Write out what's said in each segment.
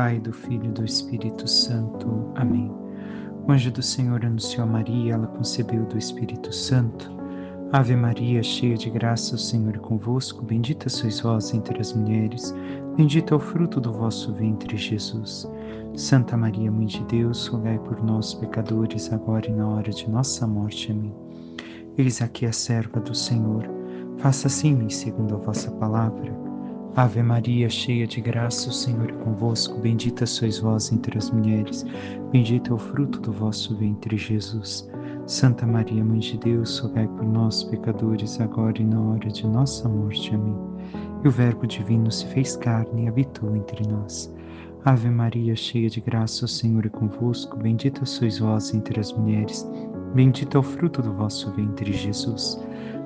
Pai, do Filho e do Espírito Santo. Amém. O anjo do Senhor anunciou a Maria, ela concebeu do Espírito Santo. Ave Maria, cheia de graça, o Senhor é convosco. Bendita sois vós entre as mulheres, bendito é o fruto do vosso ventre, Jesus. Santa Maria, Mãe de Deus, rogai por nós, pecadores, agora e na hora de nossa morte. Amém. Eis aqui a serva do Senhor. Faça-se em mim segundo a vossa palavra. Ave Maria, cheia de graça, o Senhor é convosco. Bendita sois vós entre as mulheres, bendito é o fruto do vosso ventre, Jesus. Santa Maria, Mãe de Deus, rogai por nós, pecadores, agora e na hora de nossa morte. Amém. E o Verbo divino se fez carne e habitou entre nós. Ave Maria, cheia de graça, o Senhor é convosco. Bendita sois vós entre as mulheres, bendito é o fruto do vosso ventre, Jesus.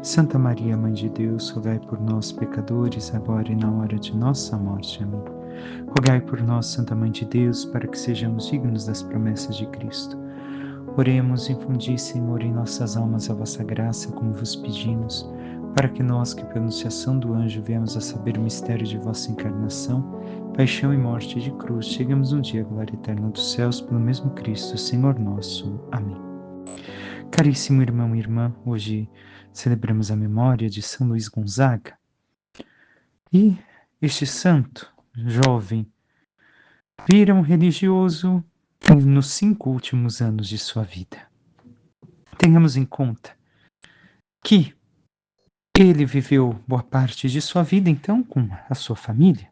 Santa Maria, Mãe de Deus, rogai por nós, pecadores, agora e na hora de nossa morte. Amém. Rogai por nós, Santa Mãe de Deus, para que sejamos dignos das promessas de Cristo. Oremos, infundi, Senhor, em nossas almas a vossa graça, como vos pedimos, para que nós, que pela anunciação do anjo viemos a saber o mistério de vossa encarnação, paixão e morte de cruz, chegamos um dia à glória eterna dos céus, pelo mesmo Cristo, Senhor nosso. Amém. Caríssimo irmão e irmã, hoje celebramos a memória de São Luís Gonzaga. E este santo, jovem, vira um religioso nos 5 últimos anos de sua vida. Tenhamos em conta que ele viveu boa parte de sua vida, então, com a sua família.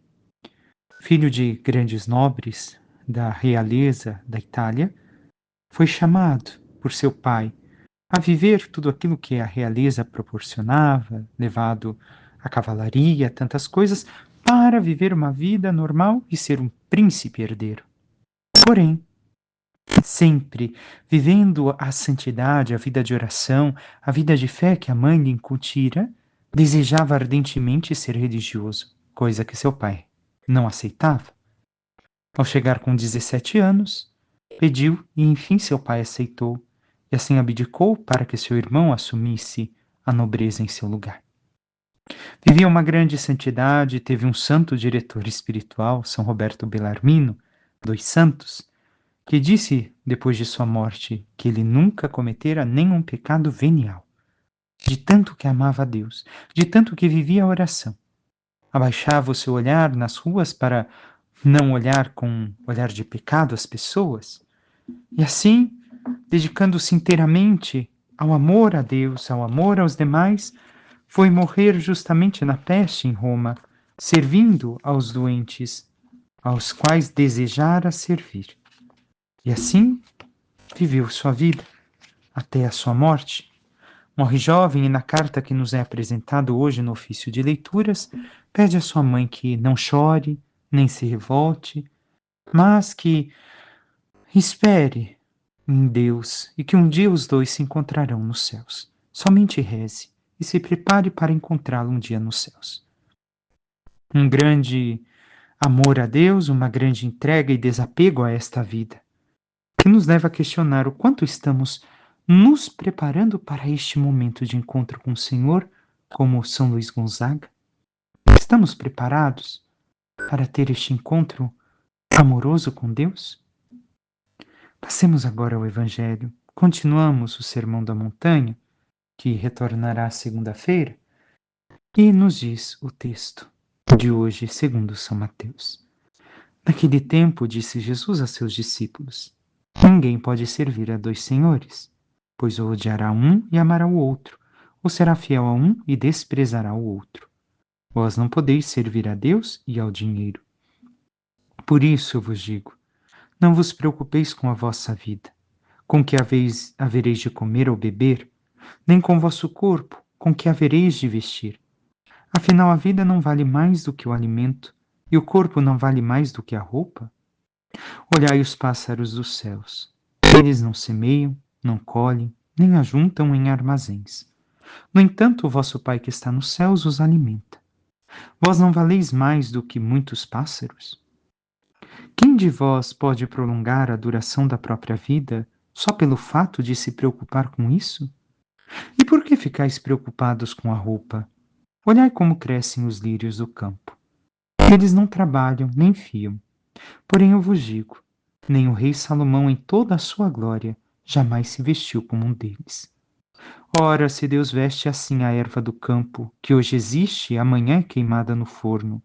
Filho de grandes nobres da realeza da Itália, foi chamado por seu pai a viver tudo aquilo que a realeza proporcionava, levado à cavalaria, tantas coisas, para viver uma vida normal e ser um príncipe herdeiro. Porém, sempre vivendo a santidade, a vida de oração, a vida de fé que a mãe lhe incutira, desejava ardentemente ser religioso, coisa que seu pai não aceitava. Ao chegar com 17 anos, pediu e enfim seu pai aceitou, e assim abdicou para que seu irmão assumisse a nobreza em seu lugar. Vivia uma grande santidade, teve um santo diretor espiritual, São Roberto Bellarmino, dos Santos, que disse, depois de sua morte, que ele nunca cometera nenhum pecado venial, de tanto que amava a Deus, de tanto que vivia a oração. Abaixava o seu olhar nas ruas para não olhar com olhar de pecado as pessoas, e assim, dedicando-se inteiramente ao amor a Deus, ao amor aos demais, foi morrer justamente na peste em Roma, servindo aos doentes, aos quais desejara servir. E assim viveu sua vida até a sua morte. Morre jovem e na carta que nos é apresentada hoje no ofício de leituras, pede à sua mãe que não chore, nem se revolte, mas que espere em Deus e que um dia os dois se encontrarão nos céus. Somente reze e se prepare para encontrá-lo um dia nos céus. Um grande amor a Deus, uma grande entrega e desapego a esta vida, que nos leva a questionar o quanto estamos nos preparando para este momento de encontro com o Senhor, como São Luís Gonzaga. Estamos preparados para ter este encontro amoroso com Deus? Passemos agora ao Evangelho. Continuamos o Sermão da Montanha, que retornará segunda-feira, e nos diz o texto de hoje, segundo São Mateus. Naquele tempo, disse Jesus a seus discípulos: ninguém pode servir a 2 senhores, pois ou odiará um e amará o outro, ou será fiel a um e desprezará o outro. Vós não podeis servir a Deus e ao dinheiro. Por isso eu vos digo, não vos preocupeis com a vossa vida, com que havereis de comer ou beber, nem com o vosso corpo, com que havereis de vestir. Afinal, a vida não vale mais do que o alimento, e o corpo não vale mais do que a roupa? Olhai os pássaros dos céus. Eles não semeiam, não colhem, nem ajuntam em armazéns. No entanto, o vosso Pai que está nos céus os alimenta. Vós não valeis mais do que muitos pássaros? Quem de vós pode prolongar a duração da própria vida só pelo fato de se preocupar com isso? E por que ficais preocupados com a roupa? Olhai como crescem os lírios do campo. Eles não trabalham nem fiam. Porém eu vos digo, nem o rei Salomão em toda a sua glória jamais se vestiu como um deles. Ora, se Deus veste assim a erva do campo, que hoje existe e amanhã é queimada no forno,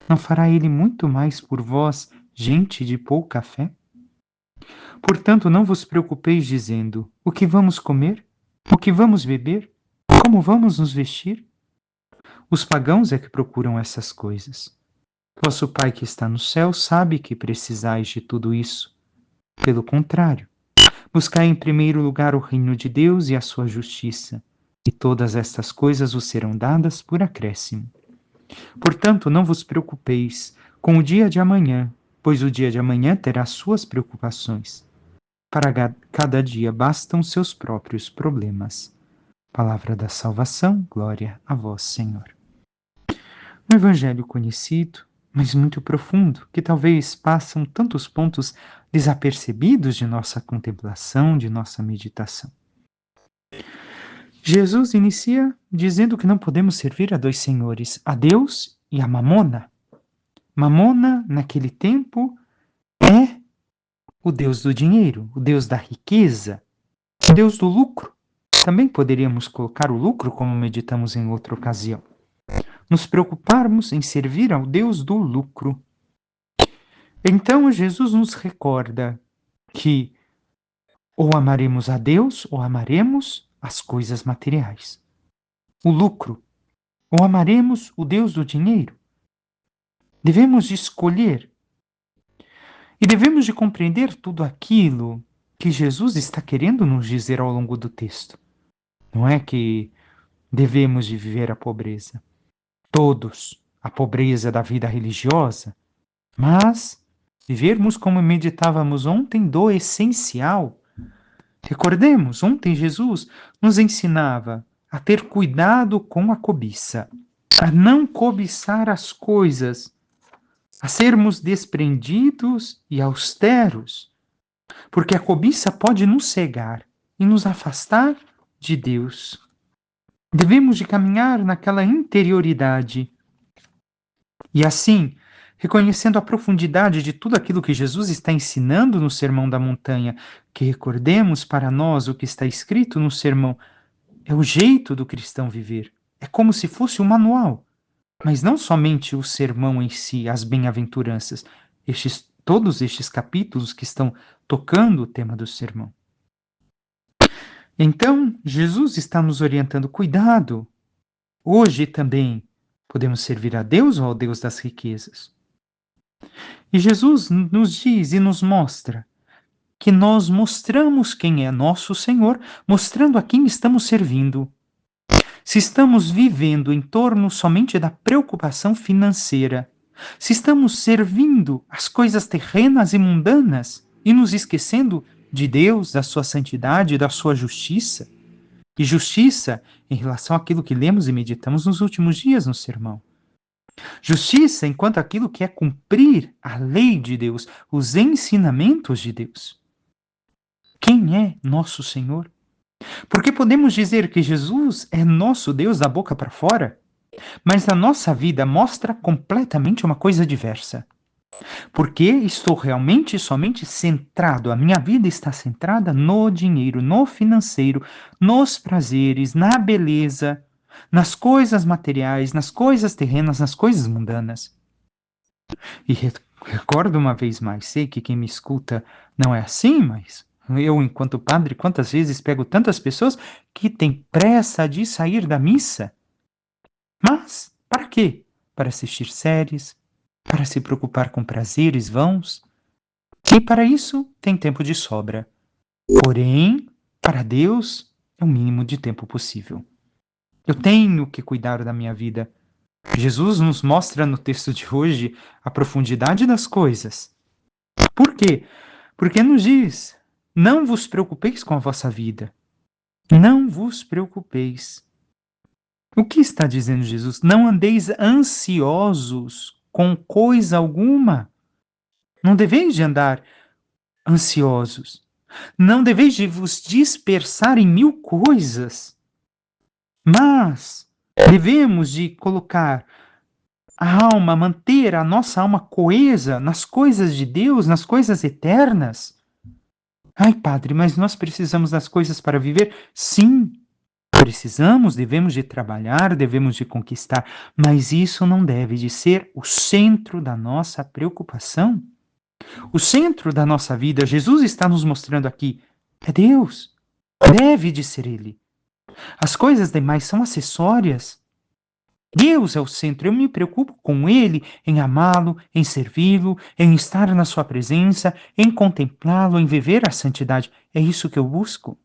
não fará ele muito mais por vós, gente de pouca fé? Portanto, não vos preocupeis dizendo: o que vamos comer? O que vamos beber? Como vamos nos vestir? Os pagãos é que procuram essas coisas. Vosso Pai que está no céu sabe que precisais de tudo isso. Pelo contrário, buscai em primeiro lugar o reino de Deus e a sua justiça, e todas estas coisas vos serão dadas por acréscimo. Portanto, não vos preocupeis com o dia de amanhã, pois o dia de amanhã terá suas preocupações. Para cada dia bastam seus próprios problemas. Palavra da salvação, glória a vós, Senhor. Um evangelho conhecido, mas muito profundo, que talvez passam tantos pontos desapercebidos de nossa contemplação, de nossa meditação. Jesus inicia dizendo que não podemos servir a dois senhores, a Deus e a Mamona. Mamona, naquele tempo, é o Deus do dinheiro, o Deus da riqueza, o Deus do lucro. Também poderíamos colocar o lucro, como meditamos em outra ocasião. Nos preocuparmos em servir ao Deus do lucro. Então, Jesus nos recorda que ou amaremos a Deus ou amaremos as coisas materiais. O lucro, ou amaremos o Deus do dinheiro. Devemos escolher e devemos de compreender tudo aquilo que Jesus está querendo nos dizer ao longo do texto. Não é que devemos de viver a pobreza, todos, a pobreza da vida religiosa, mas vivermos como meditávamos ontem do essencial. Recordemos, ontem Jesus nos ensinava a ter cuidado com a cobiça, a não cobiçar as coisas, a sermos desprendidos e austeros, porque a cobiça pode nos cegar e nos afastar de Deus. Devemos de caminhar naquela interioridade e assim, reconhecendo a profundidade de tudo aquilo que Jesus está ensinando no Sermão da Montanha, que recordemos para nós o que está escrito no sermão, é o jeito do cristão viver. É como se fosse um manual, mas não somente o sermão em si, as bem-aventuranças, todos estes capítulos que estão tocando o tema do sermão. Então, Jesus está nos orientando, cuidado. Hoje também podemos servir a Deus ou ao Deus das riquezas. E Jesus nos diz e nos mostra que nós mostramos quem é nosso Senhor, mostrando a quem estamos servindo. Se estamos vivendo em torno somente da preocupação financeira, se estamos servindo as coisas terrenas e mundanas e nos esquecendo de Deus, da sua santidade, da sua justiça, e justiça em relação àquilo que lemos e meditamos nos últimos dias no sermão. Justiça enquanto aquilo que é cumprir a lei de Deus, os ensinamentos de Deus. Quem é nosso Senhor? Porque podemos dizer que Jesus é nosso Deus da boca para fora, mas a nossa vida mostra completamente uma coisa diversa. Porque estou realmente somente centrado, a minha vida está centrada no dinheiro, no financeiro, nos prazeres, na beleza, nas coisas materiais, nas coisas terrenas, nas coisas mundanas. E recordo uma vez mais, sei que quem me escuta não é assim, mas eu, enquanto padre, quantas vezes pego tantas pessoas que têm pressa de sair da missa. Mas, para quê? Para assistir séries, para se preocupar com prazeres vãos. E para isso tem tempo de sobra. Porém, para Deus é o mínimo de tempo possível. Eu tenho que cuidar da minha vida. Jesus nos mostra no texto de hoje a profundidade das coisas. Por quê? Porque nos diz: não vos preocupeis com a vossa vida. Não vos preocupeis. O que está dizendo Jesus? Não andeis ansiosos com coisa alguma. Não deveis de andar ansiosos. Não deveis de vos dispersar em mil coisas. Mas devemos de colocar a alma, manter a nossa alma coesa nas coisas de Deus, nas coisas eternas. Ai, Padre, mas nós precisamos das coisas para viver? Sim, precisamos, devemos de trabalhar, devemos de conquistar, mas isso não deve de ser o centro da nossa preocupação. O centro da nossa vida, Jesus está nos mostrando aqui, é Deus. Deve de ser Ele. As coisas demais são acessórias. Deus é o centro. Eu me preocupo com Ele, em amá-lo, em servi-lo, em estar na Sua presença, em contemplá-lo, em viver a santidade. É isso que eu busco.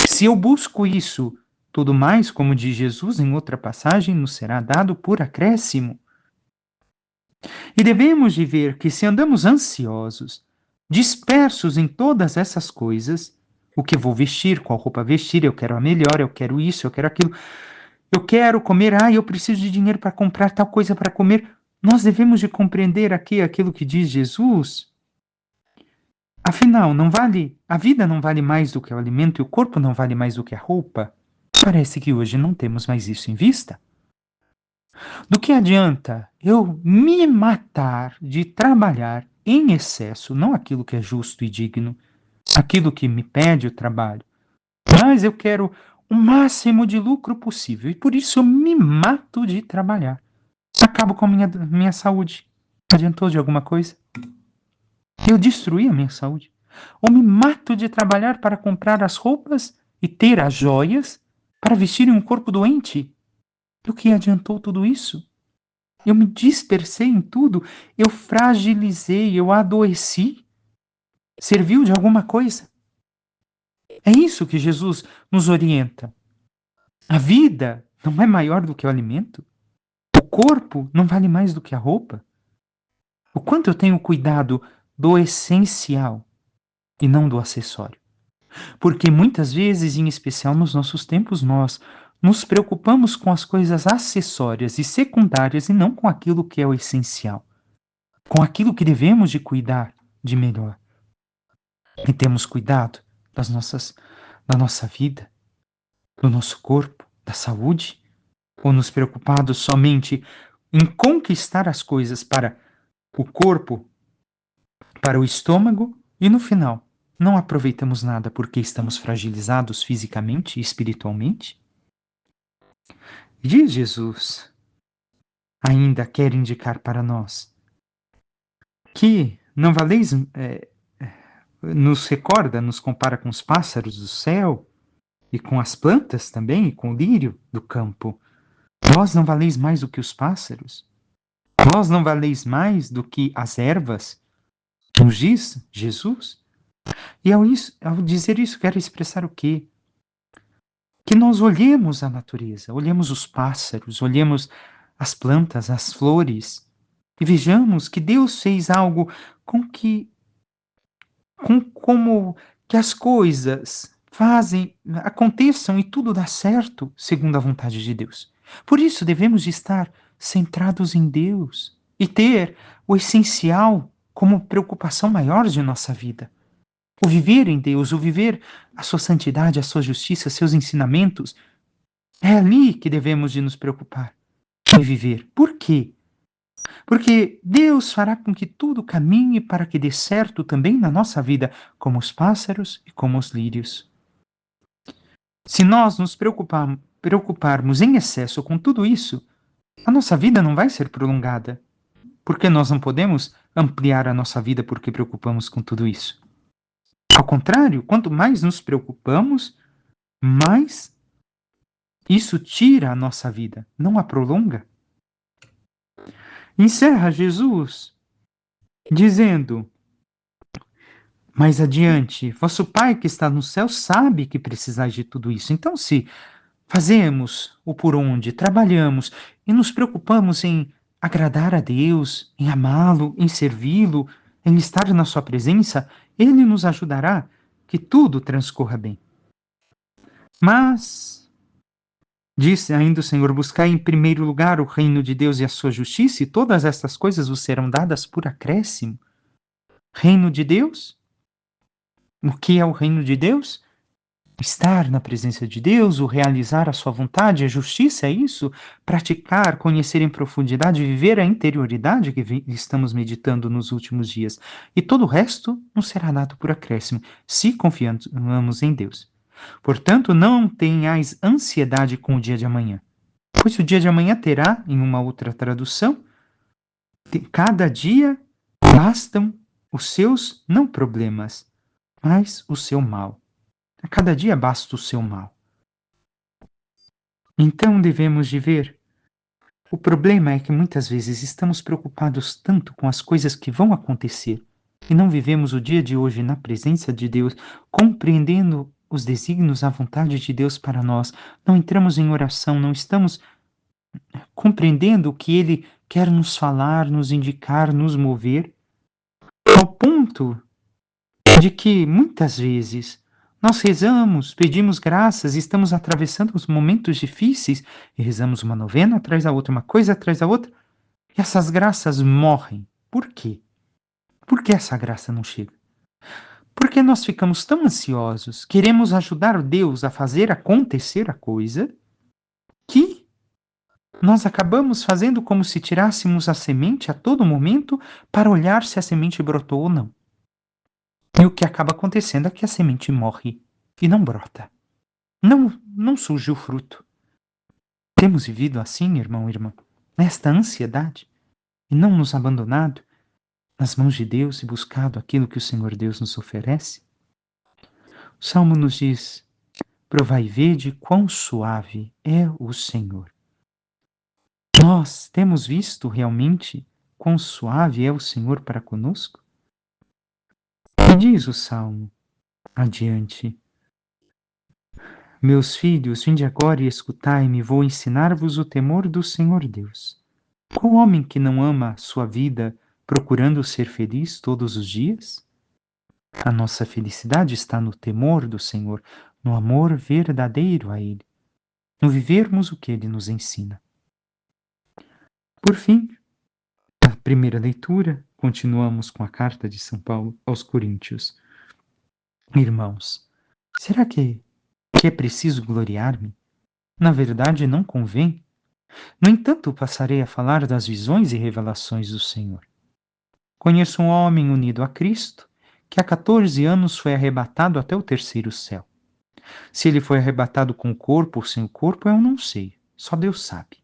Se eu busco isso, tudo mais, como diz Jesus em outra passagem, nos será dado por acréscimo. E devemos de ver que se andamos ansiosos, dispersos em todas essas coisas, o que vou vestir, qual roupa vestir, eu quero a melhor, eu quero isso, eu quero aquilo, eu quero comer, eu preciso de dinheiro para comprar tal coisa para comer. Nós devemos de compreender aqui aquilo que diz Jesus. Afinal, não vale, a vida não vale mais do que o alimento e o corpo não vale mais do que a roupa? Parece que hoje não temos mais isso em vista. Do que adianta eu me matar de trabalhar em excesso, não aquilo que é justo e digno, aquilo que me pede o trabalho, mas eu quero o máximo de lucro possível e por isso eu me mato de trabalhar. Acabo com a minha saúde. Adiantou de alguma coisa? Eu destruí a minha saúde. Ou me mato de trabalhar para comprar as roupas e ter as joias para vestir em um corpo doente. Do que adiantou tudo isso? Eu me dispersei em tudo, eu fragilizei, eu adoeci. Serviu de alguma coisa? É isso que Jesus nos orienta. A vida não é maior do que o alimento? O corpo não vale mais do que a roupa? O quanto eu tenho cuidado do essencial e não do acessório? Porque muitas vezes, em especial nos nossos tempos, nós nos preocupamos com as coisas acessórias e secundárias e não com aquilo que é o essencial, com aquilo que devemos de cuidar de melhor. E temos cuidado da nossa vida, do nosso corpo, da saúde, ou nos preocupados somente em conquistar as coisas para o corpo, para o estômago e no final não aproveitamos nada porque estamos fragilizados fisicamente e espiritualmente? Diz Jesus, ainda quer indicar para nós que não valeis, nos recorda, nos compara com os pássaros do céu e com as plantas também e com o lírio do campo. Vós não valeis mais do que os pássaros? Vós não valeis mais do que as ervas? Nos diz Jesus. E ao dizer isso, quero expressar o quê? Que nós olhemos a natureza, olhemos os pássaros, olhemos as plantas, as flores, e vejamos que Deus fez algo com como que as coisas aconteçam e tudo dá certo segundo a vontade de Deus. Por isso devemos de estar centrados em Deus e ter o essencial como preocupação maior de nossa vida. O viver em Deus, o viver a sua santidade, a sua justiça, seus ensinamentos, é ali que devemos de nos preocupar em viver. Por quê? Porque Deus fará com que tudo caminhe para que dê certo também na nossa vida, como os pássaros e como os lírios. Se nós nos preocuparmos em excesso com tudo isso, a nossa vida não vai ser prolongada. Porque nós não podemos ampliar a nossa vida porque preocupamos com tudo isso. Ao contrário, quanto mais nos preocupamos, mais isso tira a nossa vida, não a prolonga. Encerra Jesus dizendo mais adiante: vosso Pai que está no céu sabe que precisais de tudo isso. Então, se fazemos o por onde, trabalhamos e nos preocupamos em agradar a Deus, em amá-lo, em servi-lo, em estar na sua presença, Ele nos ajudará que tudo transcorra bem. Mas, disse ainda o Senhor, buscai em primeiro lugar o reino de Deus e a sua justiça, e todas estas coisas vos serão dadas por acréscimo. Reino de Deus? O que é o reino de Deus? estar na presença de Deus, o realizar a sua vontade, a justiça é isso? Praticar, conhecer em profundidade, viver a interioridade que estamos meditando nos últimos dias. E todo o resto nos será dado por acréscimo, se confiamos em Deus. Portanto, não tenhais ansiedade com o dia de amanhã, pois o dia de amanhã terá, em uma outra tradução, cada dia bastam os seus, não problemas, mas o seu mal. A cada dia basta o seu mal. Então devemos de ver. O problema é que muitas vezes estamos preocupados tanto com as coisas que vão acontecer e não vivemos o dia de hoje na presença de Deus, compreendendo os desígnios, a vontade de Deus para nós. Não entramos em oração, não estamos compreendendo o que Ele quer nos falar, nos indicar, nos mover, ao ponto de que muitas vezes nós rezamos, pedimos graças, estamos atravessando os momentos difíceis e rezamos uma novena atrás da outra, uma coisa atrás da outra, e essas graças morrem. Por quê? Por que essa graça não chega? Porque nós ficamos tão ansiosos, queremos ajudar Deus a fazer acontecer a coisa, que nós acabamos fazendo como se tirássemos a semente a todo momento para olhar se a semente brotou ou não. E o que acaba acontecendo é que a semente morre e não brota. Não surge o fruto. Temos vivido assim, irmão e irmã, nesta ansiedade, e não nos abandonado nas mãos de Deus e buscado aquilo que o Senhor Deus nos oferece? O Salmo nos diz: provai e vede quão suave é o Senhor. Nós temos visto realmente quão suave é o Senhor para conosco? E diz o Salmo adiante: meus filhos, vinde agora e escutai-me, vou ensinar-vos o temor do Senhor Deus. Qual homem que não ama sua vida procurando ser feliz todos os dias? A nossa felicidade está no temor do Senhor, no amor verdadeiro a Ele, no vivermos o que Ele nos ensina. Por fim, na primeira leitura, continuamos com a carta de São Paulo aos Coríntios. Irmãos, será que é preciso gloriar-me? Na verdade, não convém. No entanto, passarei a falar das visões e revelações do Senhor. Conheço um homem unido a Cristo, que há 14 anos foi arrebatado até o terceiro céu. Se ele foi arrebatado com o corpo ou sem o corpo, eu não sei, só Deus sabe.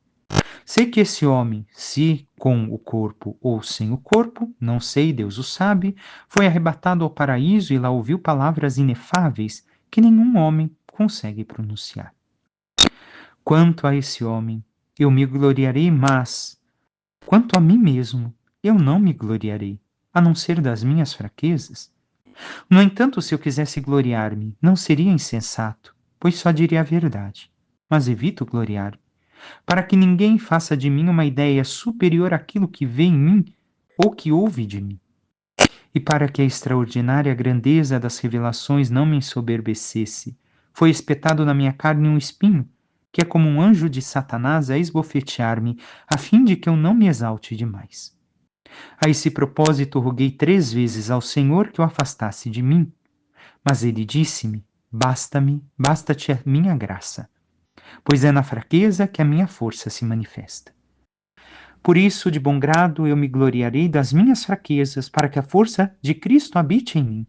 Sei que esse homem, se com o corpo ou sem o corpo, não sei, Deus o sabe, foi arrebatado ao paraíso e lá ouviu palavras inefáveis que nenhum homem consegue pronunciar. Quanto a esse homem, eu me gloriarei, mas, quanto a mim mesmo, eu não me gloriarei, a não ser das minhas fraquezas. No entanto, se eu quisesse gloriar-me, não seria insensato, pois só diria a verdade. Mas evito gloriar-me, para que ninguém faça de mim uma ideia superior àquilo que vê em mim ou que ouve de mim. E para que a extraordinária grandeza das revelações não me ensoberbecesse, foi espetado na minha carne um espinho, que é como um anjo de Satanás a esbofetear-me, a fim de que eu não me exalte demais. A esse propósito roguei 3 vezes ao Senhor que o afastasse de mim, mas ele disse-me: basta-te a minha graça, pois é na fraqueza que a minha força se manifesta. Por isso, de bom grado, eu me gloriarei das minhas fraquezas, para que a força de Cristo habite em mim.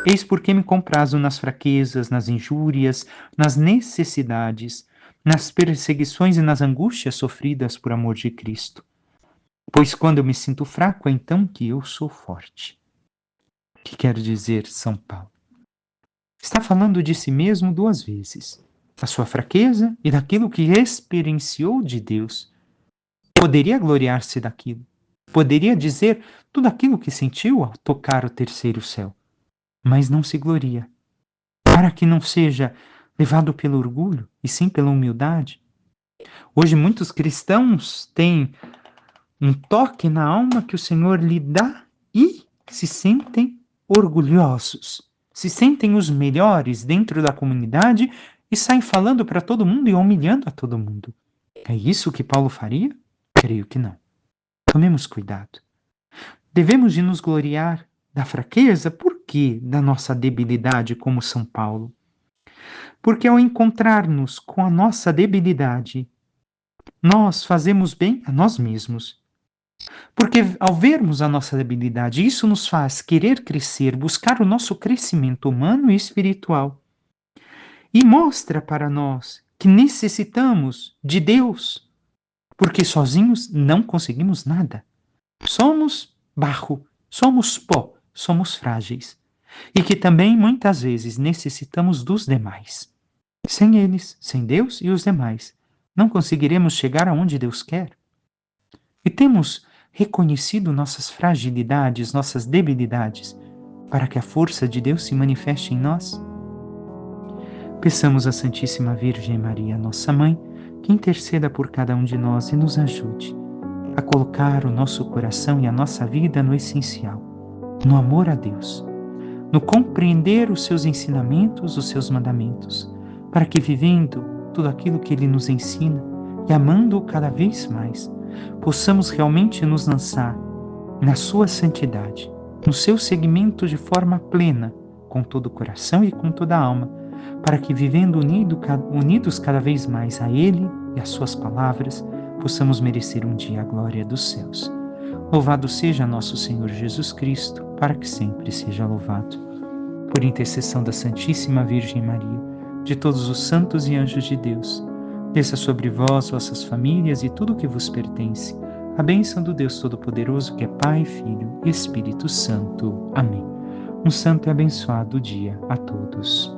Eis porque me comprazo nas fraquezas, nas injúrias, nas necessidades, nas perseguições e nas angústias sofridas por amor de Cristo. Pois quando eu me sinto fraco, é então que eu sou forte. O que quer dizer São Paulo? Está falando de si mesmo 2 vezes. Da sua fraqueza e daquilo que experienciou de Deus. Poderia gloriar-se daquilo. Poderia dizer tudo aquilo que sentiu ao tocar o terceiro céu. Mas não se gloria. Para que não seja levado pelo orgulho e sim pela humildade. Hoje muitos cristãos têm um toque na alma que o Senhor lhe dá e se sentem orgulhosos, se sentem os melhores dentro da comunidade e saem falando para todo mundo e humilhando a todo mundo. É isso que Paulo faria? Creio que não. Tomemos cuidado. Devemos de nos gloriar da fraqueza, por quê? Da nossa debilidade como São Paulo. Porque ao encontrar-nos com a nossa debilidade, nós fazemos bem a nós mesmos. Porque ao vermos a nossa debilidade, isso nos faz querer crescer, buscar o nosso crescimento humano e espiritual. E mostra para nós que necessitamos de Deus, porque sozinhos não conseguimos nada. Somos barro, somos pó, somos frágeis. E que também muitas vezes necessitamos dos demais. Sem eles, sem Deus e os demais, não conseguiremos chegar aonde Deus quer. E temos reconhecido nossas fragilidades, nossas debilidades, para que a força de Deus se manifeste em nós? Peçamos à Santíssima Virgem Maria, nossa Mãe, que interceda por cada um de nós e nos ajude a colocar o nosso coração e a nossa vida no essencial, no amor a Deus, no compreender os seus ensinamentos, os seus mandamentos, para que vivendo tudo aquilo que Ele nos ensina e amando-o cada vez mais, possamos realmente nos lançar na sua santidade, no seu seguimento de forma plena, com todo o coração e com toda a alma, para que vivendo unidos cada vez mais a Ele e às suas palavras, possamos merecer um dia a glória dos céus. Louvado seja nosso Senhor Jesus Cristo, para que sempre seja louvado. Por intercessão da Santíssima Virgem Maria, de todos os santos e anjos de Deus, desça sobre vós, vossas famílias e tudo o que vos pertence, a bênção do Deus Todo-Poderoso, que é Pai, Filho e Espírito Santo. Amém. Um santo e abençoado dia a todos.